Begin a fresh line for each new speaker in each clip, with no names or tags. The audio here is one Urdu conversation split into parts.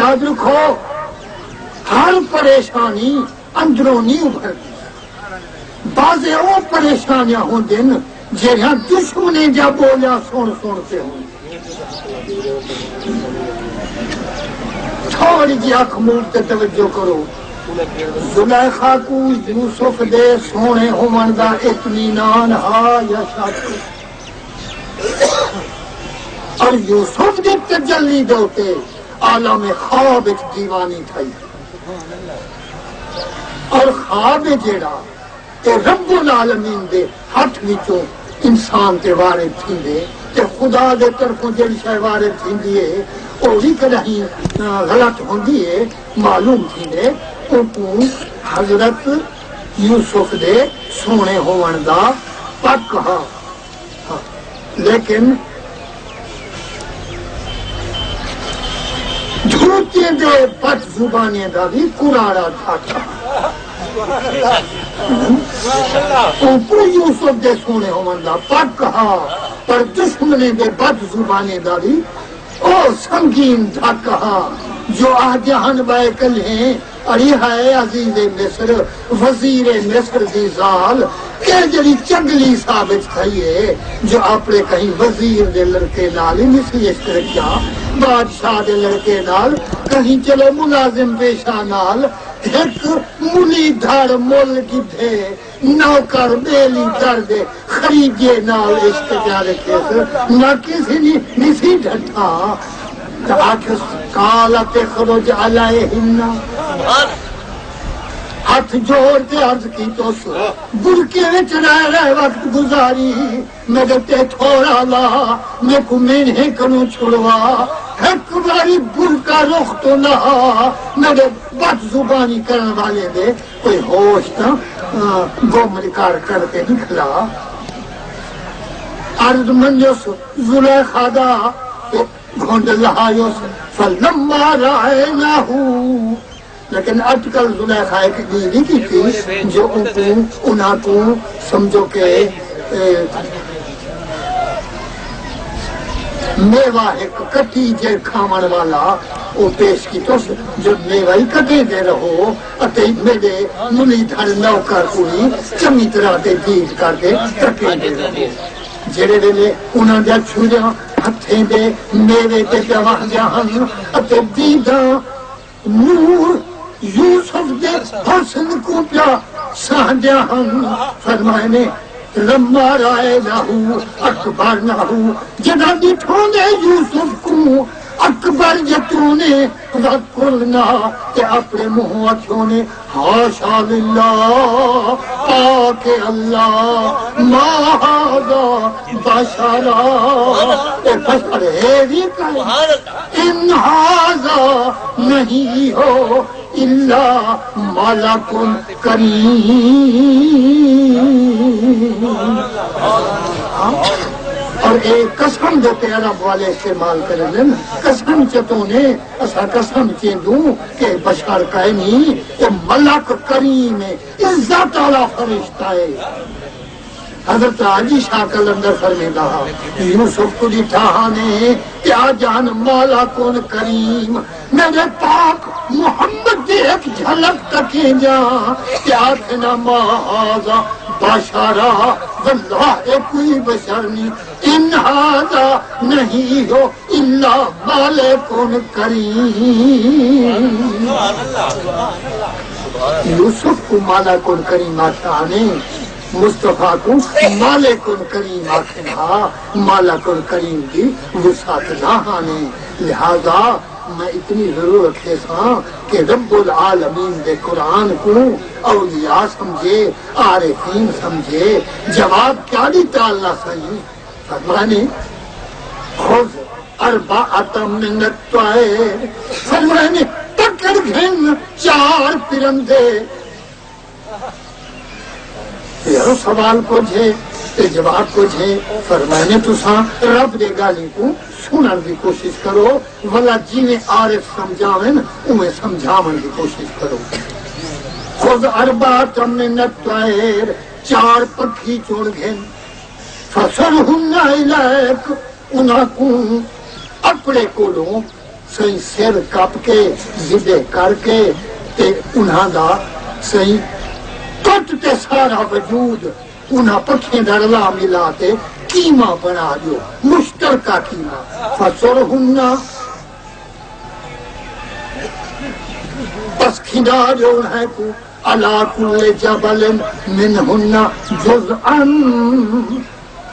یاد رکھو ہر پریشانی اندروں نہیں ابھرتی، بعض وہ پریشانیاں ہوں دن جہاں دشمنے جا بولیا سن سنتے ہوں۔ تھوڑی جی اکھ منہ تے توجہ کرو، زلیخا کو یوسف دے سونے ہون دا اطمینان ہا یا شک، اور یوسف دی تجلی دوتے عالم خواب ایک دیوانی تھائی، اور خواب جیڑا تے رب العالمین دے ہاتھ وچوں انسان تے وارد تھیندے تے خدا دے طرفوں جڑی شے وارد تھیندی ہے او بھی کہیں غلط ہوندی ہے معلوم تھیندے او حضرت یوسف دے سونے ہون دا پک ہا، لیکن جھوٹے دے بد زبانی دا بھی کراڑا تھا۔ اوپر یوسف دے سونے ہون دا پک ہا، پر دشمنے دے بد زبانی دا بھی او سنگین دھک ہا، جو آجہن بائے کل ہیں اری ہے عزیز مصر وزیر مصر دی زال کہ جڑی چنگلی ثابت تھئی ہے، جو اپنے کہیں وزیر دے لڑکے نال ہی مثلی اشترکیاں، بادشاہ دے لڑکے نال کہیں چلو ملازم پیشہ نال، ایک ملی دھڑ مول کی دھے نوکر بیلی درد خریجے نال عشق جارے کیسے نہ کسی نسی ڈھٹا آکھس کالت خرج علیہن، ہاتھ جوڑ کے عرض کی تو سو برکے وچ رہ وقت گزاری، میرے تے تھوڑا لا میں کو میں کنوں چھڑوا، ایک باری برکا رخ تو نہ میرے بد زبانی کرنے والے دے کوئی ہوش نہ گم ریکار کر کے نکلا۔ عرض منجس زلیخا دا گھونڈ لہایوس فلما رائناہو، لیکن اٹکل زلیخا ایک دیدی کی تھی جو انہاں کو سمجھو کہ میوہ ایک کٹی جے کھامن والا وہ پیش کی تو جو میوہ ہی کٹے دے رہو اتے میرے ملی دھڑ نوکر کوئی چمی طرح دے دید کر دے کٹے دے رہو، جڑے ویلے انہاں دے چھوڑیاں ہتھیں دے میوے تے پیواہ جہاں اتے دیداں نور یوسف دے حسن کو پیا سہدیاں ہم فرمائے نے لما رائے نہو اکبر نہو، جنہاں ڈٹھونے یوسف کو اکبر جتونے وکلنا کہ اپنے منہ اچھونے حاشا للہ پاک اللہ ما ھذا بشرا، اے بشر ہے بھی کہیں ان ھذا نہیں ہو الا ملک کریم۔ اور ایک قسم جو عرب والے استعمال کریں نا، قسم چتونے اسا قسم چیندوں کہ بشر کہنی کہ ملک کریم ہے، عزت والا فرشتہ ہے۔ حضرت علی شاہ کلندر فرمیدہ یوسف کو جتانے کیا جان مولا کون کریم، میرے پاک محمد دے ایک جھلک تکیں جا کیا تھنا مہازا بشرا، واللہ کوئی بشر نہیں، ان ھذا نہیں ہو الا ملک کریم۔ یوسف کو ملک کریم آنے، مصطفیٰ کو مالک کریم آخنا، مالک کریم کی وسعت نہ آنے، لہذا میں اتنی ضرورت ہے سا کہ رب العالمین دے قرآن کو اولیاء سمجھے، عارفین سمجھے، جواب کیا دیتا اللہ صحیح فرمانے خذ اربعۃ من الطیر، فرمانے پکڑ گھن 4 پرندے۔ یارو سوال کو جھے جواب کو جھے فرمانے تو ساں رب دے گالی کو سنن دی کوشش کرو، ولا جیویں عارف سمجھاویں اویں سمجھاون دی کوشش کرو۔ خود اربعۃ من الطیر، 4 پکھی چون گھن، فصرہن الیک، انہاں کو اپنے کولوں صحیح سر کپ کے زدے کر کے تے انہاں دا صحیح کٹ تے سارا وجود انہاں پکھیں دا رلا ملا تے قیمہ بنا دیو مشترکہ قیمہ فسرہنہ پس کھنڈا جو ہے کو علا کل جبل منہن جزءن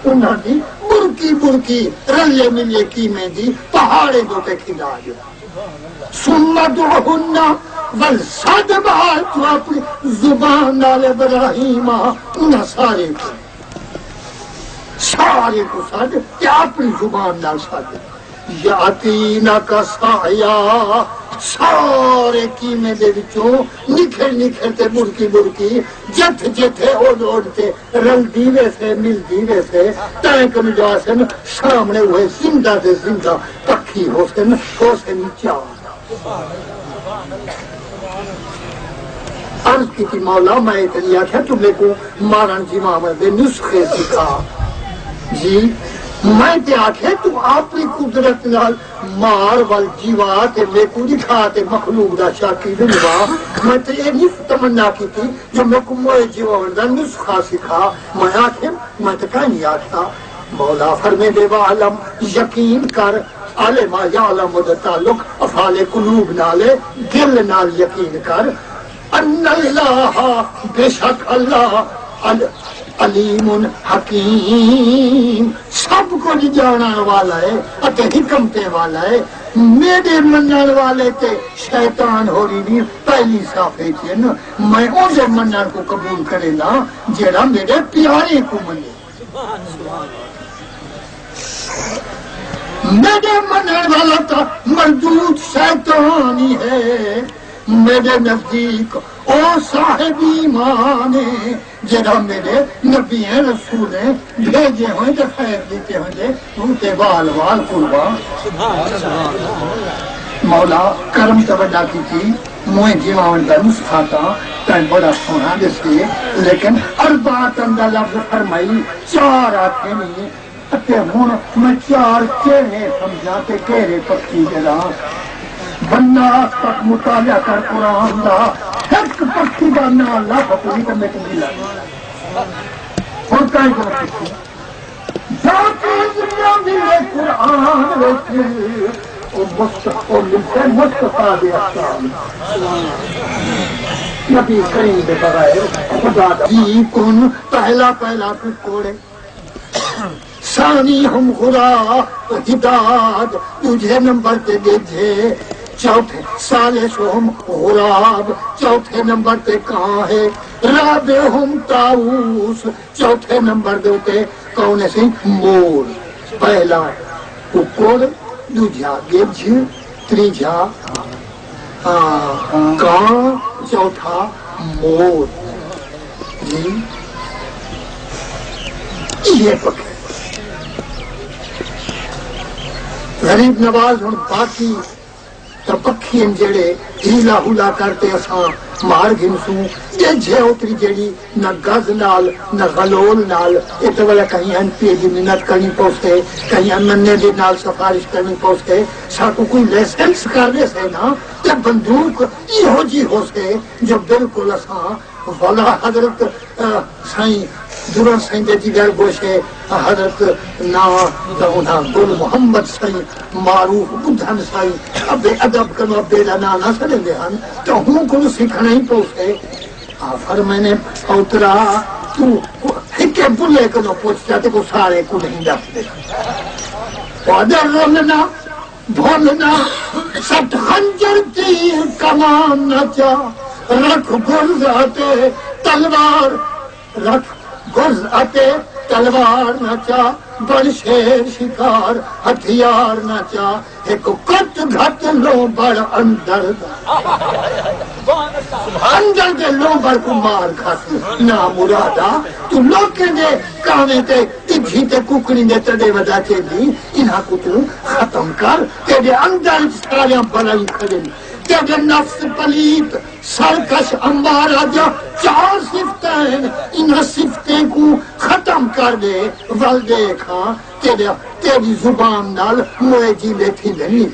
انہاں دی برکی برکی رلے ملے قیمیں دی پہاڑے دو تے کھنڈا جو سنت ہننا والصد بات جو اپنی زبان نال ابراہیمہ انہاں سارے کو ساتھ کیا اپنی زبان نال ساتھ یاتینا کا سایہ سارے قیمے دے وچوں نکھر نکھر تے برکی برکی جت جتھے اوڈ اوڈ تے رل دیوے سے مل دیوے سے تائیں کم جو آسن سامنے ہوئے زندہ دے زندہ پکھی ہوسن چاہ عرض کی تھی مولا میں اتنی آکھا تمہیں کو مارن جی محمد دے نسخے سکھا جی میں تے آکھے تو اپنی قدرت نال مار وال جیوا تے میں کو دکھا تے مخلوق دا شاکی دنوا میں تے یہ نہیں تمنا کی تھی جو میں کو موئے جیوا دا نسخہ سکھا میں آکھے میں تے کہیں نہیں آکھا مولا فرمے دے عالم یقین کر عالم یعلم دا تعلق افعال قلوب نالے دل نال یقین کر ان اللہ بے شک اللہ علیم حکیم سب کو جانا والا ہے اتے حکمتے والا ہے میرے منن والے تے شیطان ہو رہی نہیں پہلی صافے تھے نا میں اسے منن کو قبول کرے نا جیڑا میرے پیارے کو منے میرے منن والا تا مردود شیطان ہی ہے میرے نزدیک او صاحب ایمان ہے جڑا میرے نبی ہیں رسول ہیں بھیجے ہوئے جو خیر دیتے ہوئے ان کے وال وال قربان مولا کرم توجہ کی تھی موئے جیوان کا نسخہ تھا تین بڑا سونا جسے لیکن اربات اندر لفظ فرمائی چار آتے نہیں اتے ہون میں چار چہرے سمجھاتے کہرے پکی جرا بندہ تک مطالعہ کر قرآن دا ایک پکی باننا اللہ پکوی کو میں تمہیں لگا اور کہیں جو پکی جاتے دنیا ملے قرآن رکھے اور ملتے مصطفیٰ دے احسان نبی کریم دے بغیر خدا جی کن پہلا کچھ کوڑے ثانی ہم خدا ہداد تجھے نمبر تے دیجھے چوتھے سالس ہم غراب چوتھے نمبر تے کہاں ہے رابع ہم تاؤس چوتھے نمبر دے کون سی مور پہلا ککڑ دوجھا گجھ تریجھا کان چوتھا مور جی یہ پکڑ غریب نواز ہوں باقی تو پکھی جڑے ہیلا ہلا کرتے اساں مار گھنسوں جے اتری جڑی نہ گز نال نہ غلول نال ات والا کہیں این پی دی منت کرنی پوستے کہیں امنے دی نال سفارش کرنی پوستے ساکو کوئی لیسنس کر دے سے نا تے بندوق یہ جی ہو سے جو بالکل اساں والا حضرت سائیں درہ سائیں دے دیگر گوشے حضرت نا انہاں گل محمد سائیں معروف بدھن سائیں اب ادب کنو بیلا نانا سڑے دے ہن تو ہوں کو سکھنا ہی پوسے فرمانے اوترا تو ہکے بلے کنو پوچھ جاتے کو سارے کو نہیں ڈپ دے پادر رولنا بھولنا ست خنجر تیر کمان نہ چا رکھ گرز آتے تلوار رکھ گرز آتے تلوار نہ چا بڑ شیر شکار ہتھیار نہ چا ایک کٹ گھٹ لو بڑ اندر اندر دے لو بڑ کو مار کھاتے نا مرادا تو لوکے دے کانے تے تجھی تے ککڑی دے تڑے ودا چے دی انہاں کو تو ختم کر تے دے اندر ساریاں بلائی کھڑے تیرے نفس پلیت سرکش امبارا جو 4 صفتیں ان صفتیں کو ختم کر دے ول دیکھاں تیری زبان نال موئے جی بیٹھی نہیں.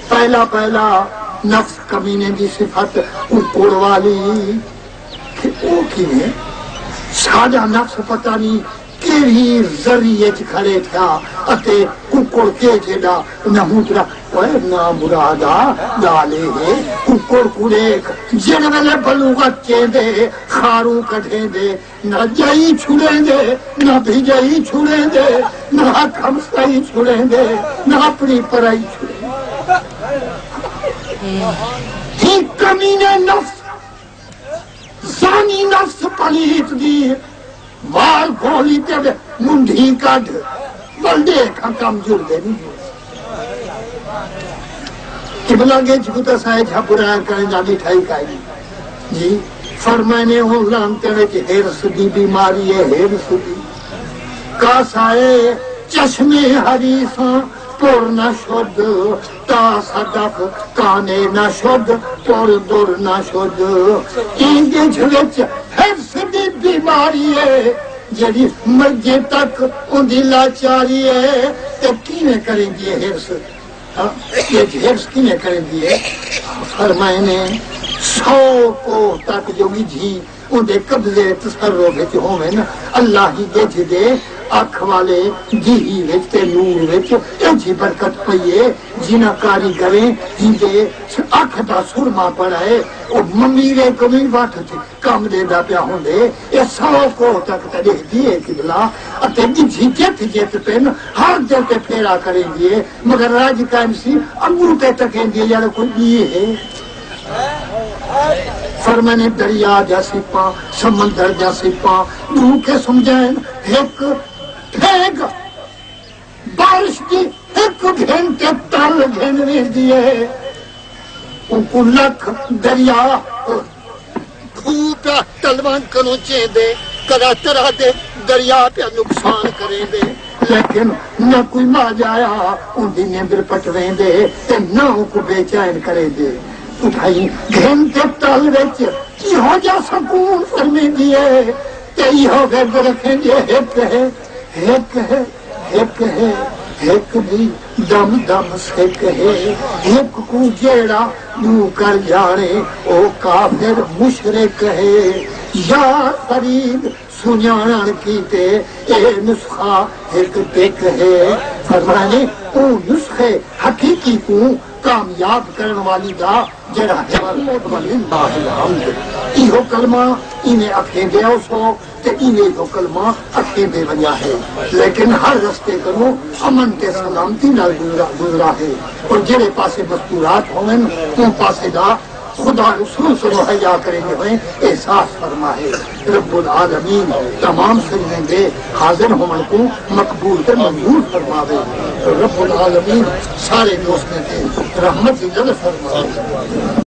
پہلا نفس کمینے دی صفت اوپر والی کہ او کیویں ساڈا نفس پتہ نہیں کیڑی ذریعے چ کھڑے تھا اتے ککڑ کے جیڑا نہوترا اوے نا مرادا ڈالے ہے ککڑ کوڑیک جن ویلے بلوغت چیندے خارو کڈھے دے نہ جائی چھڑے دے نہ بھیجائی چھڑے دے نہ کھمسائی چھڑے دے نہ اپنی پرائی چھڑے ہی کمینے نفس زانی نفس پلیت دی وال گولی تے منڈھی کڈ بلڈے کم جڑ دے نہیں قبلہ گے جھوتا سائے جھپڑا کریں جا مٹھائی کھائی جی فرمانے ہوں لانتے وچ ہرس دی بیماری ہے ہرس دی کا سائے چشمے حریصاں پور نہ شد تا صدق کانے نہ شد پور دور نہ شد اینگے جھوچ حرس دی بیماری ہے جڑی مرجے تک اندھی لاچاری ہے تو کینے کریں گی حرس یہ حرس کینے کریں گی فرمائنے 100 کو تک جو جھی اندھے قبضے تصرف وچ ہوویں اللہ ہی گج دے اکھ والے جی وچ تے نور وچ ایجی برکت پئیے جنہ کاریگریں ہندے اکھ دا سرما پڑائے او ممیرے کمی وقت کام دے دا پیا ہوندے اے 100 کو تک تے دیے قبلہ اتے جی جت پن ہر دل تے پھیرا کریں دیے مگر راج قائم سی انگور تے تکیں دیے یار کوئی دیے ہے فرمانے دریا جا سپاں سمندر جا سپاں دو کے سمجھائیں ایک پھیگ بارش کی ایک گھنٹے تل گھنوے دیے ان کو لکھ دریا پھوٹا تلوان کنو چے دے کرا ترا دے دریا پہ نقصان کریں دے لیکن نہ کوئی ماں جایا ان دی نیندر پٹویں دے تے نہ ان کو بے چین کریں دے اٹھائی گھنٹے تل وچ کی ہو جا سکون فرمی دیے تے یہ گرد رکھیں گے ایک ہے ایک ہے ایک ہے ایک بھی دم دم سیک ہے ایک کو جیڑا دو کر جانے او کافر مشرک ہے یا فرید سنیان کیتے اے نسخہ ایک ٹک ہے فرمانے او نسخے حقیقی کو کامیاب کرن والی دا جڑا ہے وللہ الحمد ایہو کلمہ انہیں اکھیں دے سو تے انہیں جو کلمہ اکھیں دے ونیا ہے لیکن ہر رستے کرو امن تے سلامتی نال گزرا ہے اور جڑے پاسے مستورات ہوئیں ان پاسے دا خدا رسول سے مہیا کریں گے ہوئے احساس فرما ہے رب العالمین تمام سجدیں دے حاضر ہومن کو مقبول کر منظور فرماوے رب العالمین سارے دوستیں دے رحمت سے جل فرماوے